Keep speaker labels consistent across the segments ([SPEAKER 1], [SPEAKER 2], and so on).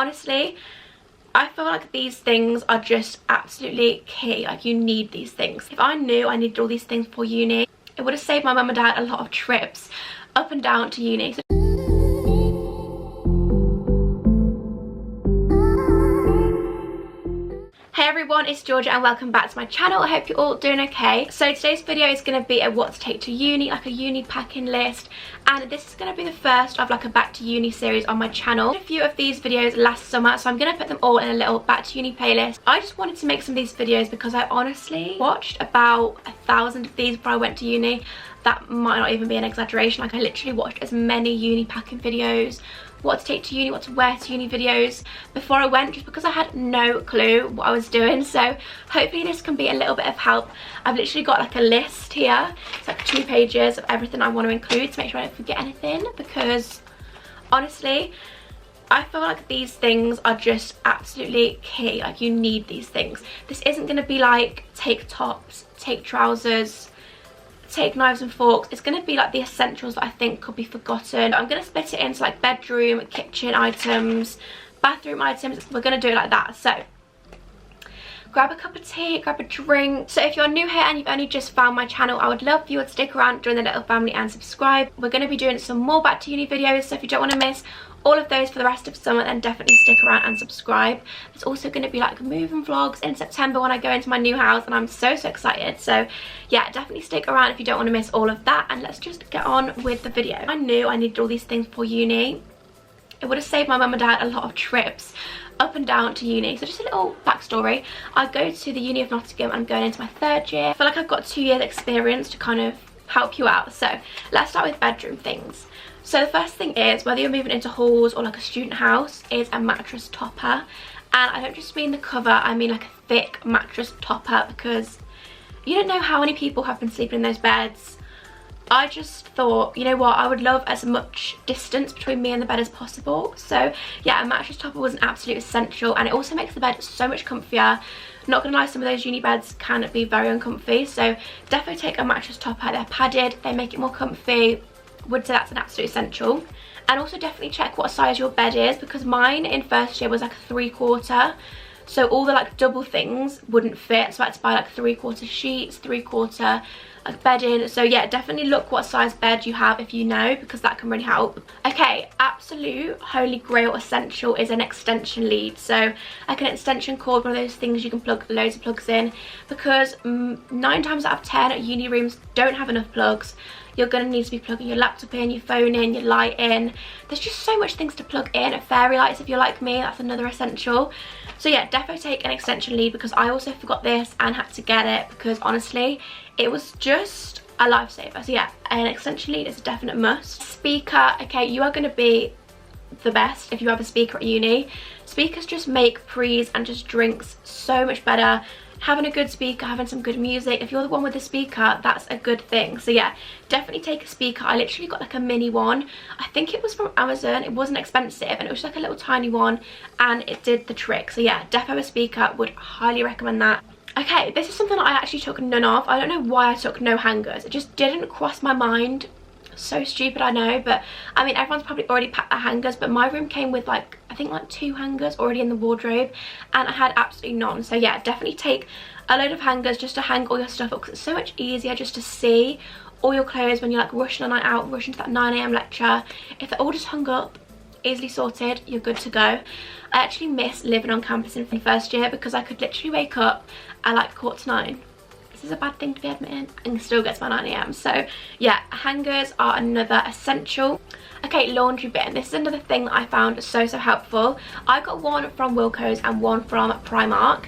[SPEAKER 1] honestly, I feel like these things are just absolutely key. Like, you need these things. If I knew I needed all these things for uni, it would have saved my mum and dad a lot of trips up and down to uni. Hey everyone, it's Georgia and welcome back to my channel. I hope you're all doing okay. So today's video is going to be a what to take to uni, like a uni packing list, and this is going to be the first of like a back to uni series on my channel. I did a few of these videos last summer, so I'm going to put them all in a little back to uni playlist. I just wanted to make some of these videos because I honestly watched about 1,000 of these before I went to uni. That might not even be an exaggeration. Like, I literally watched as many uni packing videos, what to take to uni, what to wear to uni videos before I went, just because I had no clue what I was doing. So hopefully this can be a little bit of help. I've literally got like a list here. It's like 2 pages of everything I want to include to make sure I don't forget anything, because honestly, I feel like these things are just absolutely key. Like, you need these things. This isn't going to be like take tops, take trousers, take knives and forks. It's going to be like the essentials that I think could be forgotten. I'm going to split it into like bedroom, kitchen items, bathroom items. We're going to do it like that. So grab a cup of tea, grab a drink. So if you're new here and you've only just found my channel, I would love for you to stick around, join the little family and subscribe. We're going to be doing some more back to uni videos, so if you don't want to miss all of those for the rest of summer, then definitely stick around and subscribe. There's also going to be like moving vlogs in September when I go into my new house, and I'm so excited. So yeah, definitely stick around if you don't want to miss all of that, and let's just get on with the video. I knew I needed all these things for uni. It would have saved my mum and dad a lot of trips up and down to uni. So just a little backstory. I go to the Uni of Nottingham. I'm going into my 3rd year. I feel like I've got 2 years experience to kind of help you out. So let's start with bedroom things. So the first thing is, whether you're moving into halls or like a student house, is a mattress topper. And I don't just mean the cover, I mean like a thick mattress topper, because you don't know how many people have been sleeping in those beds. I just thought, you know what, I would love as much distance between me and the bed as possible. So yeah, a mattress topper was an absolute essential, and it also makes the bed so much comfier. Not gonna lie, some of those uni beds can be very uncomfy, so definitely take a mattress topper. They're padded, they make it more comfy. Would say that's an absolute essential. And also definitely check what size your bed is, because mine in 1st year was like a 3/4, so all the like double things wouldn't fit, so I had to buy like 3/4 sheets, 3/4 like bedding. So yeah, definitely look what size bed you have if you know, because that can really help. Okay, absolute holy grail essential is an extension lead. So like an extension cord, one of those things you can plug loads of plugs in, because 9 times out of 10 uni rooms don't have enough plugs. You're going to need to be plugging your laptop in, your phone in, your light in. There's just so much things to plug in. Fairy lights, if you're like me, that's another essential. So yeah, definitely take an extension lead, because I also forgot this and had to get it, because honestly, it was just a lifesaver. So yeah, an extension lead is a definite must. Speaker, okay, you are going to be the best if you have a speaker at uni. Speakers just make prees and just drinks so much better. Having a good speaker, having some good music, if you're the one with the speaker, that's a good thing. So yeah, definitely take a speaker. I literally got like a mini one. I think it was from Amazon. It wasn't expensive, and it was like a little tiny one, and it did the trick. So yeah, definitely a speaker, would highly recommend that. Okay, this is something that I actually took none of. I don't know why I took no hangers. It just didn't cross my mind. So stupid, I know, but I mean, everyone's probably already packed their hangers, but my room came with like, I think like 2 hangers already in the wardrobe, and I had absolutely none. So yeah, definitely take a load of hangers just to hang all your stuff up, because it's so much easier just to see all your clothes when you're like rushing a night out, rushing to that 9 AM lecture. If they're all just hung up, easily sorted, you're good to go. I actually miss living on campus in 1st year, because I could literally wake up at like 9:15. Is a bad thing to be admitting, and still gets my 9 AM. So yeah, hangers are another essential. Okay, laundry bin. This is another thing that I found so helpful. I got one from Wilko's and one from Primark,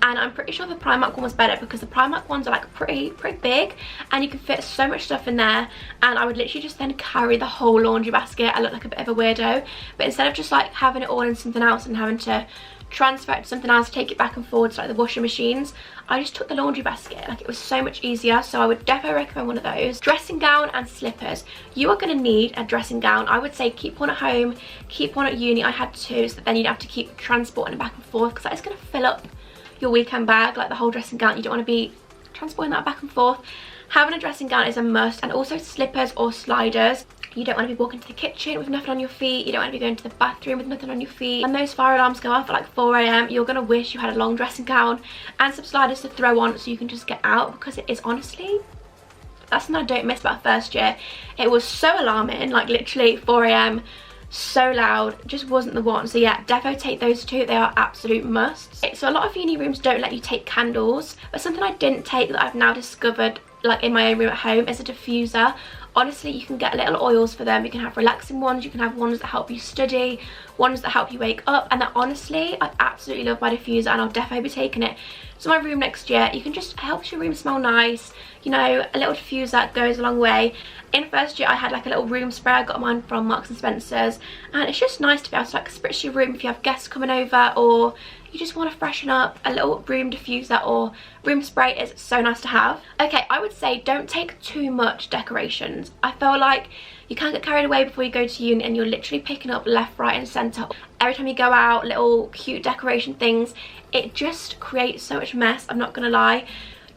[SPEAKER 1] and I'm pretty sure the Primark one was better, because the Primark ones are like pretty big, and you can fit so much stuff in there. And I would literally just then carry the whole laundry basket. I look like a bit of a weirdo, but instead of just like having it all in something else and having to transfer it to something else, take it back and forwards like the washing machines, I just took the laundry basket. Like, it was so much easier. So I would definitely recommend one of those. Dressing gown and slippers. You are going to need a dressing gown. I would say keep one at home, keep one at uni. I had 2, so that then you'd have to keep transporting it back and forth, because that is going to fill up your weekend bag, like the whole dressing gown. You don't want to be transporting that back and forth. Having a dressing gown is a must, and also slippers or sliders. You don't want to be walking to the kitchen with nothing on your feet. You don't want to be going to the bathroom with nothing on your feet. When those fire alarms go off at like 4 AM, you're going to wish you had a long dressing gown and some sliders to throw on so you can just get out, because it is honestly, that's something I don't miss about first year. It was so alarming, like literally 4 AM, so loud, just wasn't the one. So yeah, defo take those two, they are absolute musts. So a lot of uni rooms don't let you take candles, but something I didn't take that I've now discovered like in my own room at home is a diffuser. Honestly, you can get little oils for them. You can have relaxing ones, you can have ones that help you study, ones that help you wake up, and that honestly I absolutely love my diffuser, and I'll definitely be taking it to my room next year. You can just help your room smell nice, you know, a little diffuser goes a long way. In first year I had like a little room spray. I got mine from Marks and Spencer's, and it's just nice to be able to like spritz your room if you have guests coming over, or you just want to freshen up. A little room diffuser or room spray is so nice to have. Okay, I would say don't take too much decorations. I feel like you can't get carried away before you go to uni and you're literally picking up left, right and centre. Every time you go out, little cute decoration things, it just creates so much mess, I'm not gonna lie.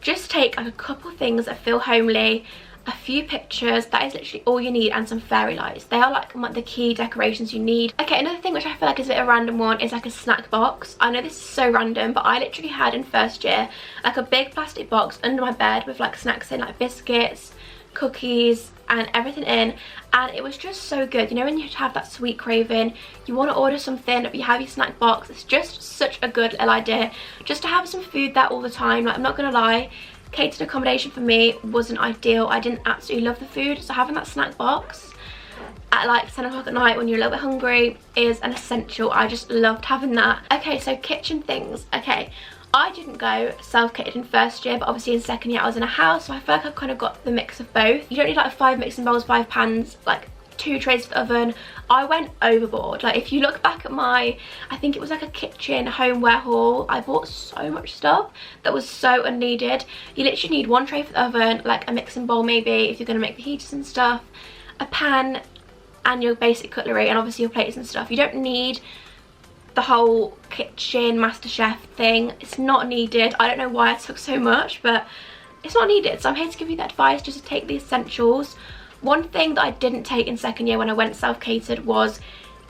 [SPEAKER 1] Just take like a couple things that feel homely, a few pictures, that is literally all you need, and some fairy lights. They are like the key decorations you need. Okay, another thing which I feel like is a bit of a random one is like a snack box. I know this is so random, but I literally had in first year like a big plastic box under my bed with like snacks in, like biscuits, cookies and everything in, and it was just so good. You know, when you have that sweet craving, you want to order something, but you have your snack box. It's just such a good little idea just to have some food there all the time. Like, I'm not gonna lie, catered accommodation for me wasn't ideal. I didn't absolutely love the food, so having that snack box at like 10 o'clock at night when you're a little bit hungry is an essential. I just loved having that. Okay, so kitchen things. Okay, I didn't go self-kitted in first year, but obviously in second year I was in a house, so I feel like I've kind of got the mix of both. You don't need like 5 mixing bowls, 5 pans, like 2 trays for the oven. I went overboard. Like, if you look back at my, I think it was like a kitchen homeware haul, I bought so much stuff that was so unneeded. You literally need 1 tray for the oven, like a mixing bowl maybe if you're going to make the heaters and stuff, a pan and your basic cutlery, and obviously your plates and stuff. You don't need the whole kitchen MasterChef thing. It's not needed. I don't know why I took so much, but it's not needed. So I'm here to give you that advice, just to take the essentials. One thing that I didn't take in second year when I went self-catered was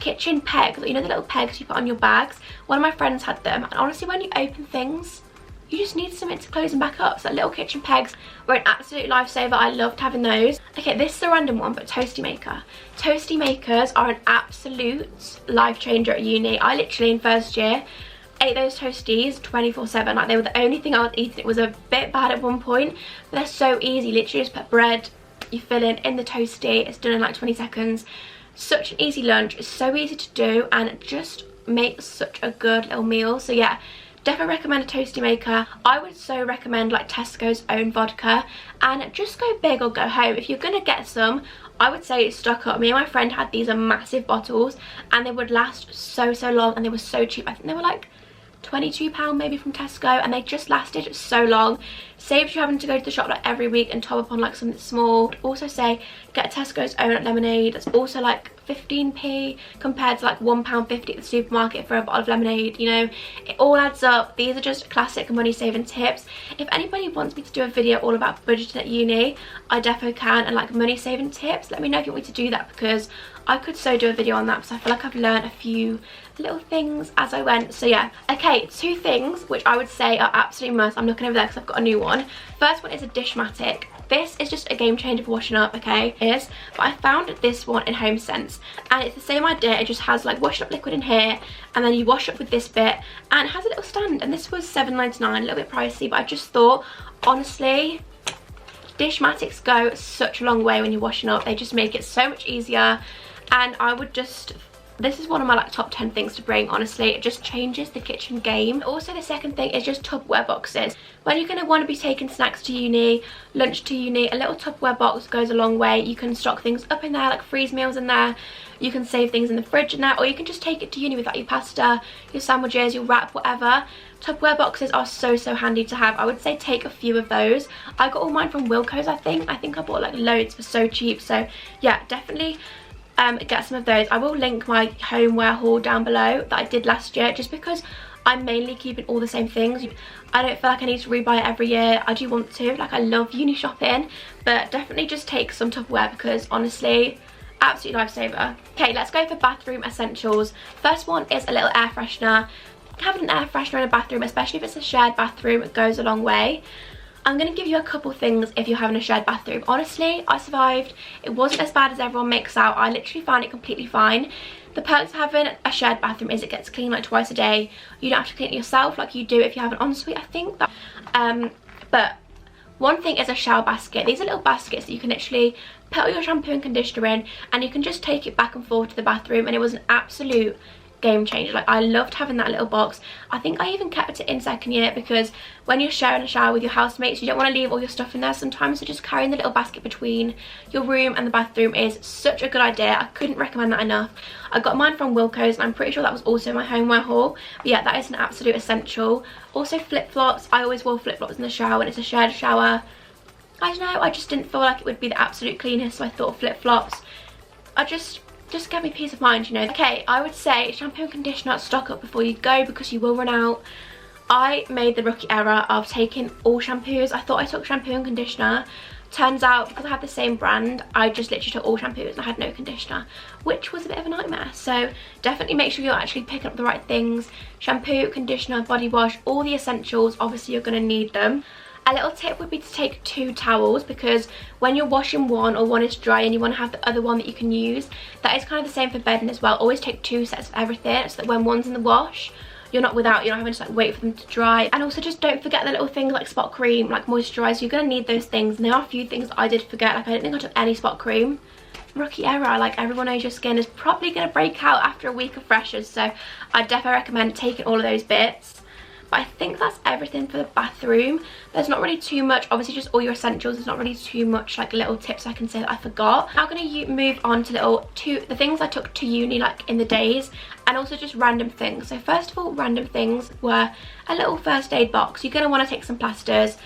[SPEAKER 1] kitchen pegs. You know, the little pegs you put on your bags? One of my friends had them, and honestly when you open things, you just need something to close them back up. So little kitchen pegs were an absolute lifesaver. I loved having those. Okay, this is a random one, but toasty maker. Toasty makers are an absolute life changer at uni. I literally in first year ate those toasties 24/7. Like, they were the only thing I was eating. It was a bit bad at one point, but they're so easy. Literally just put bread, you fill in the toasty, it's done in like 20 seconds. Such an easy lunch, it's so easy to do, and it just makes such a good little meal. So yeah, definitely recommend a toasty maker. I would so recommend like Tesco's own vodka, and just go big or go home. If you're gonna get some, I would say stock up. Me and my friend had these massive bottles, and they would last so long, and they were so cheap. I think they were like £22 maybe from Tesco, and they just lasted so long. Saves you having to go to the shop like every week and top up on like something small. I'd also say get a Tesco's own lemonade. That's also like 15p compared to like £1.50 at the supermarket for a bottle of lemonade. You know, it all adds up. These are just classic money saving tips. If anybody wants me to do a video all about budgeting at uni, I definitely can, and like money saving tips, let me know if you want me to do that, because I could so do a video on that, because I feel like I've learned a few little things as I went. So yeah, okay, 2 things which I would say are absolutely must. I'm looking over there because I've got a new one. First one is a DISHMATIC. This is just a game changer for washing up, okay? But I found this one in HomeSense, and it's the same idea. It just has like wash up liquid in here, and then you wash up with this bit, and it has a little stand, and this was £7.99, a little bit pricey, but I just thought, honestly, DISHMATICs go such a long way when you're washing up. They just make it so much easier, and I would just, this is one of my like top 10 things to bring. Honestly, it just changes the kitchen game. Also, the second thing is just Tupperware boxes. When you're going to want to be taking snacks to uni, lunch to uni, a little Tupperware box goes a long way. You can stock things up in there, like freeze meals in there. You can save things in the fridge in there, or you can just take it to uni with like your pasta, your sandwiches, your wrap, whatever. Tupperware boxes are so handy to have. I would say take a few of those. I got all mine from Wilko's, I think. I bought like loads for so cheap. So yeah, definitely get some of those. I will link my homeware haul down below that I did last year, just because I'm mainly keeping all the same things. I don't feel like I need to rebuy it every year. I do want to, like, I love uni shopping, but definitely just take some Tupperware, because honestly, absolute lifesaver. Okay, let's go for bathroom essentials. First one is a little air freshener. Having an air freshener in a bathroom, especially if it's a shared bathroom, it goes a long way. I'm going to give you a couple things if you're having a shared bathroom. Honestly, I survived. It wasn't as bad as everyone makes out. I literally found it completely fine. The perks of having a shared bathroom is it gets cleaned like twice a day. You don't have to clean it yourself like you do if you have an ensuite, I think. But one thing is a shower basket. These are little baskets that you can literally put all your shampoo and conditioner in, and you can just take it back and forth to the bathroom, and it was an absolute game changer. Like, I loved having that little box. I think I even kept it in second year because when you're sharing a shower with your housemates, you don't want to leave all your stuff in there sometimes, so just carrying the little basket between your room and the bathroom is such a good idea. I couldn't recommend that enough. I got mine from Wilko's, and I'm pretty sure that was also my homeware haul. But yeah, that is an absolute essential. Also flip-flops. I always wore flip-flops in the shower when it's a shared shower. I don't know, I just didn't feel like it would be the absolute cleanest, so I thought flip-flops. Just give me peace of mind, you know. Okay, I would say shampoo and conditioner, stock up before you go because you will run out. I made the rookie error of taking all shampoos. I thought I took shampoo and conditioner. Turns out, because I had the same brand, I just literally took all shampoos and I had no conditioner, which was a bit of a nightmare. So definitely make sure you're actually picking up the right things. Shampoo, conditioner, body wash, all the essentials. Obviously, you're going to need them. A little tip would be to take 2 towels, because when you're washing one or one is dry and you want to have the other one that you can use, that is kind of the same for bedding as well. Always take 2 sets of everything so that when one's in the wash, you're not having to like wait for them to dry. And also just don't forget the little things like spot cream, like moisturizer. You're going to need those things, and there are a few things I did forget. Like, I don't think I took any spot cream. Rookie error. Like, everyone knows your skin is probably going to break out after a week of freshers, so I definitely recommend taking all of those bits. But I think that's everything for the bathroom. There's not really too much, obviously just all your essentials. There's not really too much like little tips I can say that I forgot. Now I'm going to move on to the things I took to uni like in the days, and also just random things. So first of all, random things were a little first aid box. You're going to want to take some plasters,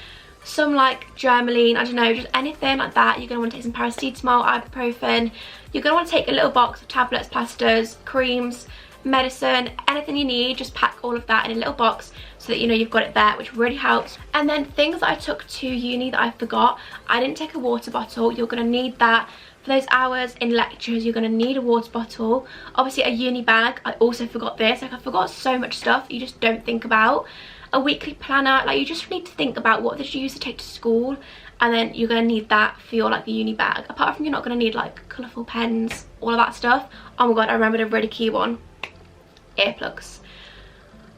[SPEAKER 1] some like Germaline, I don't know, just anything like that. You're going to want to take some paracetamol, ibuprofen. You're going to want to take a little box of tablets, plasters, creams, medicine, anything you need. Just pack all of that in a little box so that you know you've got it there, which really helps. And then things that I took to uni that I forgot, I didn't take a water bottle. You're going to need that for those hours in lectures. You're going to need a water bottle, obviously a uni bag. I also forgot this. Like, I forgot so much stuff you just don't think about. A weekly planner. Like, you just need to think about what did you used to take to school, and then you're going to need that for your like the uni bag. Apart from, you're not going to need like colourful pens, all of that stuff. Oh my god, I remembered a really key one. Earplugs.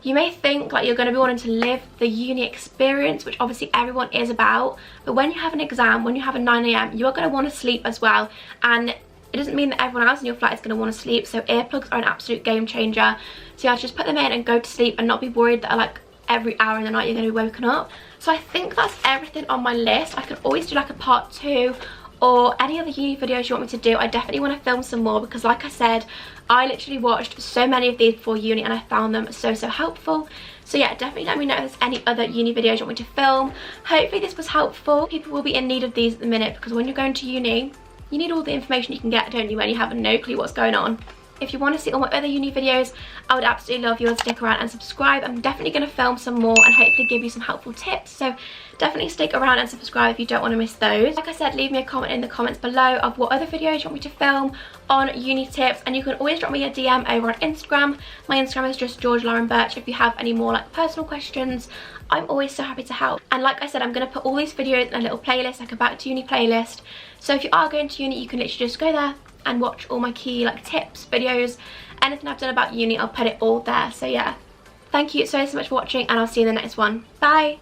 [SPEAKER 1] You may think like you're going to be wanting to live the uni experience, which obviously everyone is about, but when you have an exam, when you have a 9 AM, you are going to want to sleep as well, and it doesn't mean that everyone else in your flat is going to want to sleep, so earplugs are an absolute game changer. So yeah, just put them in and go to sleep and not be worried that like every hour in the night you're going to be woken up. So I think that's everything on my list. I could always do like a part 2 or any other uni videos you want me to do. I definitely want to film some more because, like I said, I literally watched so many of these before uni and I found them so helpful. So yeah, definitely let me know if there's any other uni videos you want me to film. Hopefully this was helpful. People will be in need of these at the minute, because when you're going to uni, you need all the information you can get, don't you, when you have no clue what's going on. If you want to see all my other uni videos, I would absolutely love you to stick around and subscribe. I'm definitely going to film some more and hopefully give you some helpful tips. So definitely stick around and subscribe if you don't want to miss those. Like I said, leave me a comment in the comments below of what other videos you want me to film on uni tips. And you can always drop me a DM over on Instagram. My Instagram is just Georgialaurenbirch. If you have any more like personal questions, I'm always so happy to help. And like I said, I'm going to put all these videos in a little playlist, like a back to uni playlist. So if you are going to uni, you can literally just go there and watch all my key like tips, videos, anything I've done about uni, I'll put it all there. So yeah, thank you so much for watching, and I'll see you in the next one. Bye.